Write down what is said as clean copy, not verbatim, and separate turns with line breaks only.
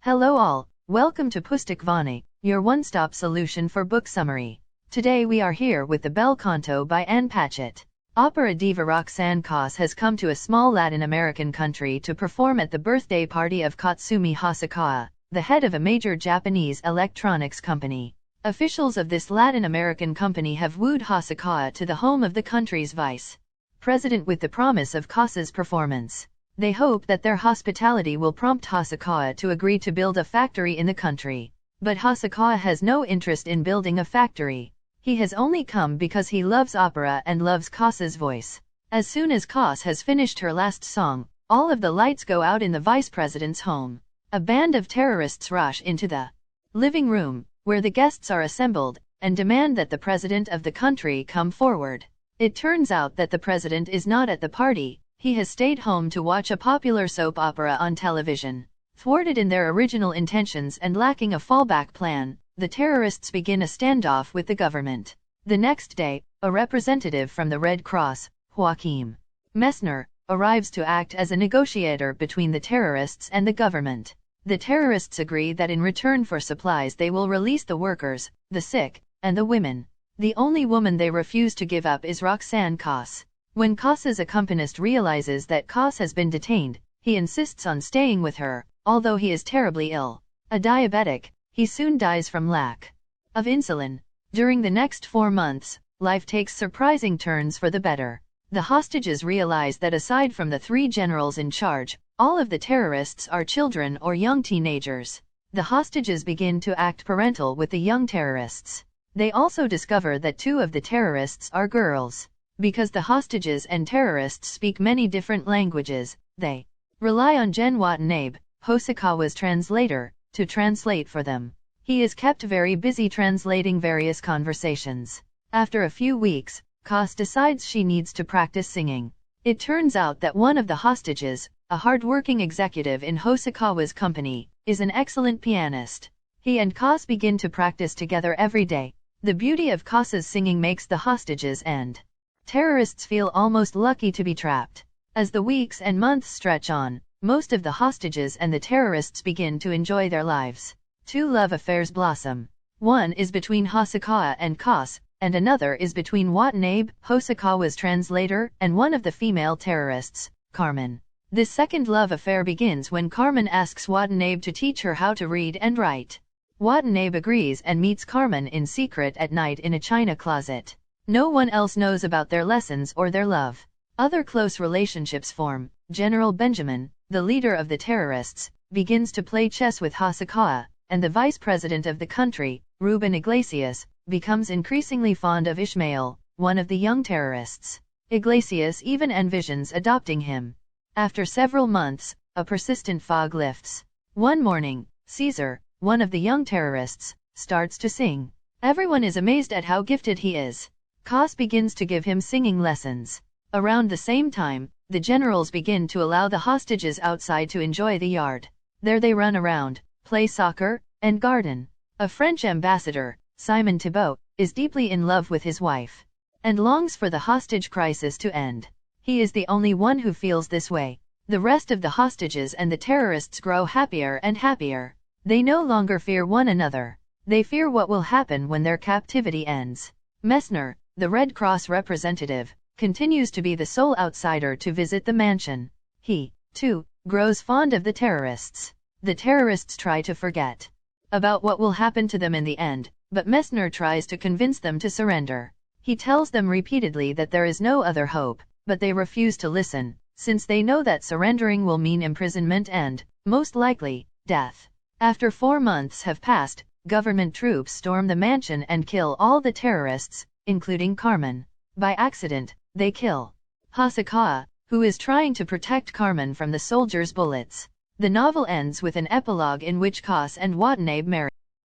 Hello all, welcome to Pustakvani, your one-stop solution for book summary. Today we are here with the Bel Canto by Patchett. Opera diva Roxanne Koss has come to a small Latin American country to perform at the birthday party of Katsumi Hosokawa, the head of a major Japanese electronics company. Officials of this Latin American company have wooed Hosokawa to the home of the country's vice president with the promise of Koss's performance. They hope that their hospitality will prompt Hosokawa to agree to build a factory in the country. But Hosokawa has no interest in building a factory. He has only come because he loves opera and loves Koss's voice. As soon as Koss has finished her last song, all of the lights go out in the vice president's home. A band of terrorists rush into the living room, where the guests are assembled, and demand that the president of the country come forward. It turns out that the president is not at the party. He has stayed home to watch a popular soap opera on television. Thwarted in their original intentions and lacking a fallback plan, the terrorists begin a standoff with the government. The next day, a representative from the Red Cross, Joachim Messner, arrives to act as a negotiator between the terrorists and the government. The terrorists agree that in return for supplies they will release the workers, the sick, and the women. The only woman they refuse to give up is Roxanne Koss. When Koss's accompanist realizes that Koss has been detained, he insists on staying with her, although he is terribly ill. A diabetic, he soon dies from lack of insulin. During the next 4 months, life takes surprising turns for the better. The hostages realize that aside from the 3 generals in charge, all of the terrorists are children or young teenagers. The hostages begin to act parental with the young terrorists. They also discover that 2 of the terrorists are girls. Because the hostages and terrorists speak many different languages, they rely on Gen Watanabe, Hosokawa's translator, to translate for them. He is kept very busy translating various conversations. After a few weeks, Koss decides she needs to practice singing. It turns out that one of the hostages, a hard-working executive in Hosokawa's company, is an excellent pianist. He and Koss begin to practice together every day. The beauty of Koss's singing makes the hostages and terrorists feel almost lucky to be trapped. As the weeks and months stretch on, most of the hostages and the terrorists begin to enjoy their lives. 2 love affairs blossom. One is between Hosokawa and Koss, and another is between Watanabe, Hosokawa's translator, and one of the female terrorists, Carmen. This second love affair begins when Carmen asks Watanabe to teach her how to read and write. Watanabe agrees and meets Carmen in secret at night in a china closet. No one else knows about their lessons or their love. Other close relationships form. General Benjamin, the leader of the terrorists, begins to play chess with Hosokawa, and the vice president of the country, Ruben Iglesias, becomes increasingly fond of Ishmael, one of the young terrorists. Iglesias even envisions adopting him. After several months, a persistent fog lifts. One morning, Caesar, one of the young terrorists, starts to sing. Everyone is amazed at how gifted he is. Koss begins to give him singing lessons. Around the same time, the generals begin to allow the hostages outside to enjoy the yard. There they run around, play soccer, and garden. A French ambassador, Simon Thibault, is deeply in love with his wife, and longs for the hostage crisis to end. He is the only one who feels this way. The rest of the hostages and the terrorists grow happier and happier. They no longer fear one another. They fear what will happen when their captivity ends. Messner, the Red Cross representative, continues to be the sole outsider to visit the mansion. He, too, grows fond of the terrorists. The terrorists try to forget about what will happen to them in the end, but Messner tries to convince them to surrender. He tells them repeatedly that there is no other hope, but they refuse to listen, since they know that surrendering will mean imprisonment and, most likely, death. After 4 months have passed, government troops storm the mansion and kill all the terrorists, including Carmen. By accident, they kill Hosokawa, who is trying to protect Carmen from the soldiers' bullets. The novel ends with an epilogue in which Koss and Watanabe marry.